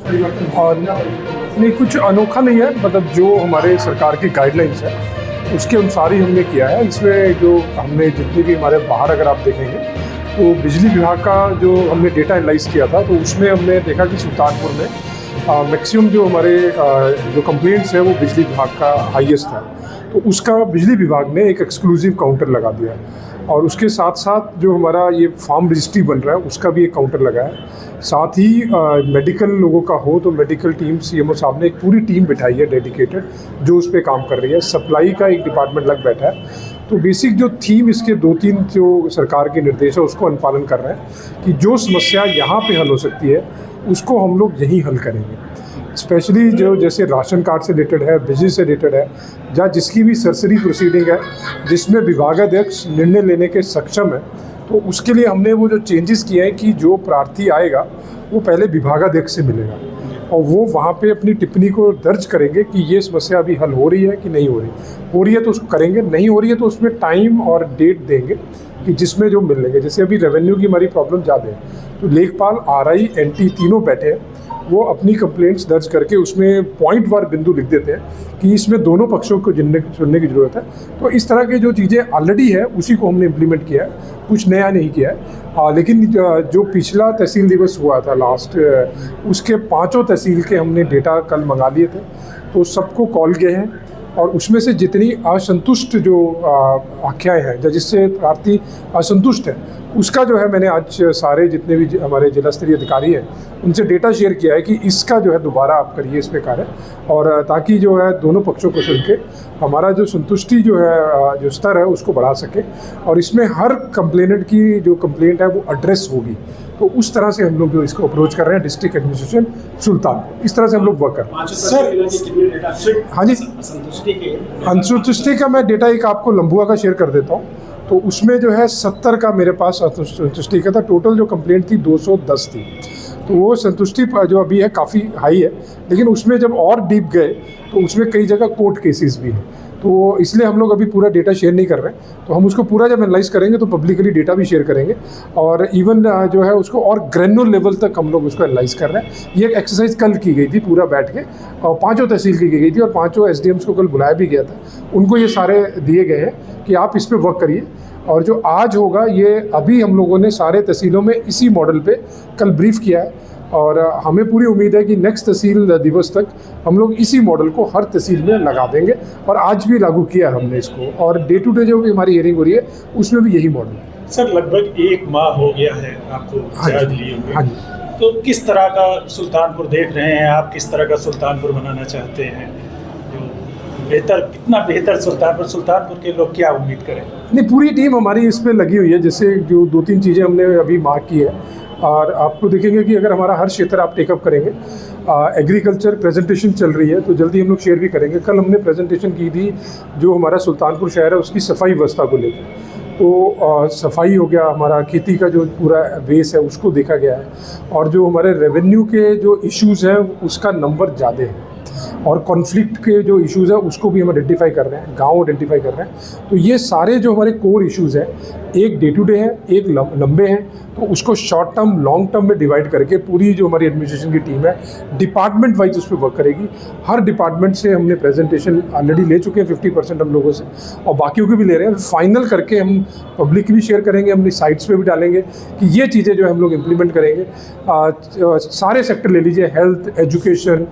और नहीं, कुछ अनोखा नहीं है, मतलब जो हमारे सरकार की गाइडलाइंस है उसके अनुसार ही हमने किया है। इसमें जो हमने जितनी भी हमारे बाहर अगर आप देखेंगे तो बिजली विभाग का जो हमने डेटा एनालाइज किया था तो उसमें हमने देखा कि सुल्तानपुर में मैक्सिमम जो हमारे जो कंप्लेंट्स है वो बिजली विभाग का हाईएस्ट है। तो उसका बिजली विभाग ने एक एक्सक्लूसिव काउंटर लगा दिया है और उसके साथ साथ जो हमारा ये फार्म रजिस्ट्री बन रहा है उसका भी एक काउंटर लगा है। साथ ही मेडिकल लोगों का हो तो मेडिकल टीम सीएमओ साहब ने एक पूरी टीम बिठाई है डेडिकेटेड जो उस पर काम कर रही है। सप्लाई का एक डिपार्टमेंट लग बैठा है। तो बेसिक जो थीम इसके 2-3 जो सरकार के निर्देश है उसको अनुपालन कर रहे हैं कि जो समस्या यहाँ पे हल हो सकती है उसको हम लोग यहीं हल करेंगे। स्पेशली जो जैसे राशन कार्ड से रिलेटेड है, बिजली से रिलेटेड है, या जिसकी भी सरसरी प्रोसीडिंग है जिसमें विभागाध्यक्ष निर्णय लेने के सक्षम है, तो उसके लिए हमने वो जो चेंजेस किए हैं कि जो प्रार्थी आएगा वो पहले विभागाध्यक्ष से मिलेगा और वो वहाँ पे अपनी टिप्पणी को दर्ज करेंगे कि ये समस्या अभी हल हो रही है कि नहीं हो रही है तो उसको करेंगे, नहीं हो रही है तो उसमें टाइम और डेट देंगे कि जिसमें जो मिल लेंगे। जैसे अभी रेवेन्यू की हमारी प्रॉब्लम ज़्यादा है तो लेखपाल, आरआई, एनटी तीनों बैठे हैं, वो अपनी कंप्लेंट्स दर्ज करके उसमें पॉइंट वार बिंदु लिख देते हैं कि इसमें दोनों पक्षों को सुनने की ज़रूरत है। तो इस तरह के जो चीज़ें ऑलरेडी है उसी को हमने इम्प्लीमेंट किया है, कुछ नया नहीं किया है। लेकिन जो पिछला तहसील दिवस हुआ था लास्ट, उसके 5 तहसील के हमने डेटा कल मंगा लिए थे तो सबको कॉल किए हैं और उसमें से जितनी असंतुष्ट जो आख्याएँ हैं या जिससे प्रार्थी असंतुष्ट है उसका जो है मैंने आज सारे जितने भी हमारे जिला स्तरीय अधिकारी हैं उनसे डेटा शेयर किया है कि इसका जो है दोबारा आप करिए इस पे कार्य, और ताकि जो है दोनों पक्षों को सुन के हमारा जो संतुष्टि जो है जो स्तर है उसको बढ़ा सके और इसमें हर कंप्लेनेंट की जो कंप्लेंट है वो एड्रेस होगी। तो उस तरह से हम लोग जो इसको अप्रोच कर रहे हैं डिस्ट्रिक्ट एडमिनिस्ट्रेशन सुल्तानपुर, इस तरह से हम लोग वर्क कर रहे हैं। सर हाँ जी, असंतुष्टि का मैं डेटा एक आपको लंबुआ का शेयर कर देता हूँ। तो उसमें जो है 70 का मेरे पास संतुष्टि का था। टोटल जो कंप्लेंट थी 210 थी। तो वो संतुष्टि जो अभी है काफ़ी हाई है, लेकिन उसमें जब और डीप गए तो उसमें कई जगह कोर्ट केसेस भी हैं। तो इसलिए हम लोग अभी पूरा डेटा शेयर नहीं कर रहे हैं। तो हम उसको पूरा जब एनालाइज करेंगे तो पब्लिकली डेटा भी शेयर करेंगे और इवन जो है उसको और ग्रैन्युलर लेवल तक हम लोग उसको एनालाइज कर रहे हैं। ये एक एक्सरसाइज कल की गई थी पूरा बैठ के और 5 तहसील की गई थी और 5 एसडीएम्स को कल बुलाया भी गया था। उनको ये सारे दिए गए हैं कि आप इस पर वर्क करिए और जो आज होगा ये अभी हम लोगों ने सारे तहसीलों में इसी मॉडल पे कल ब्रीफ किया है और हमें पूरी उम्मीद है कि नेक्स्ट तहसील दिवस तक हम लोग इसी मॉडल को हर तहसील में लगा देंगे और आज भी लागू किया हमने इसको और डे टू डे जो भी हमारी हियरिंग हो रही है उसमें भी यही मॉडल है। सर लगभग 1 माह हो गया है आपको चार्ज लिए हुए। हाँ जी। तो किस तरह का सुल्तानपुर देख रहे हैं आप, किस तरह का सुल्तानपुर बनाना चाहते हैं, जो बेहतर, कितना बेहतर सुल्तानपुर के लोग क्या उम्मीद करें? नहीं, पूरी टीम हमारी इस पर लगी हुई है। जैसे जो 2-3 चीज़ें हमने अभी मार्क की है और आपको देखेंगे कि अगर हमारा हर क्षेत्र आप टेकअप करेंगे, एग्रीकल्चर प्रेजेंटेशन चल रही है तो जल्दी हम लोग शेयर भी करेंगे। कल हमने प्रेजेंटेशन की थी जो हमारा सुल्तानपुर शहर है उसकी सफाई व्यवस्था को लेकर। तो सफाई हो गया, हमारा खेती का जो पूरा बेस है उसको देखा गया है और जो हमारे रेवेन्यू के जो इश्यूज़ हैं उसका नंबर ज़्यादा है और कॉन्फ्लिक्ट के जो इश्यूज़ है उसको भी हम आइडेंटिफाई कर रहे हैं, गांव आइडेंटिफाई कर रहे हैं। तो ये सारे जो हमारे कोर इश्यूज़ हैं, एक डे टू डे है, एक लंबे हैं, तो उसको शॉर्ट टर्म लॉन्ग टर्म में डिवाइड करके पूरी जो हमारी एडमिनिस्ट्रेशन की टीम है डिपार्टमेंट वाइज उस पर वर्क करेगी। हर डिपार्टमेंट से हमने प्रेजेंटेशन ऑलरेडी ले चुके हैं 50% हम लोगों से और बाकियों की भी ले रहे हैं। फाइनल करके हम पब्लिकली शेयर करेंगे, अपनी साइट्स पे भी डालेंगे कि ये चीज़ें जो हम लोग इम्प्लीमेंट करेंगे। सारे सेक्टर ले लीजिए, हेल्थ, एजुकेशन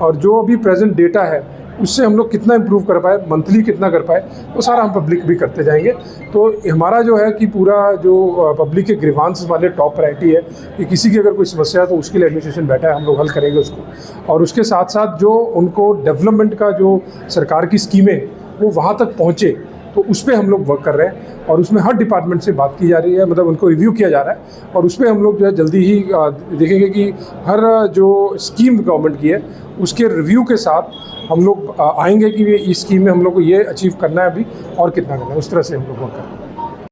और जो अभी प्रेजेंट डेटा है उससे हम लोग कितना इम्प्रूव कर पाए, मंथली कितना कर पाए, वो सारा हम पब्लिक भी करते जाएंगे। तो हमारा जो है कि पूरा जो पब्लिक के ग्रीवांस वाले टॉप प्रायोरिटी है कि किसी की अगर कोई समस्या है तो उसके लिए एडमिनिस्ट्रेशन बैठा है, हम लोग हल करेंगे उसको। और उसके साथ साथ जो उनको डेवलपमेंट का जो सरकार की स्कीमें वो वहाँ तक पहुँचे तो उस पर हम लोग वर्क कर रहे हैं और उसमें हर डिपार्टमेंट से बात की जा रही है, मतलब उनको रिव्यू किया जा रहा है और उसमें हम लोग जो है जल्दी ही देखेंगे कि हर जो स्कीम गवर्नमेंट की है उसके रिव्यू के साथ हम लोग आएंगे कि ये इस स्कीम में हम लोग को ये अचीव करना है अभी और कितना करना है, उस तरह से हम लोग वर्क करें।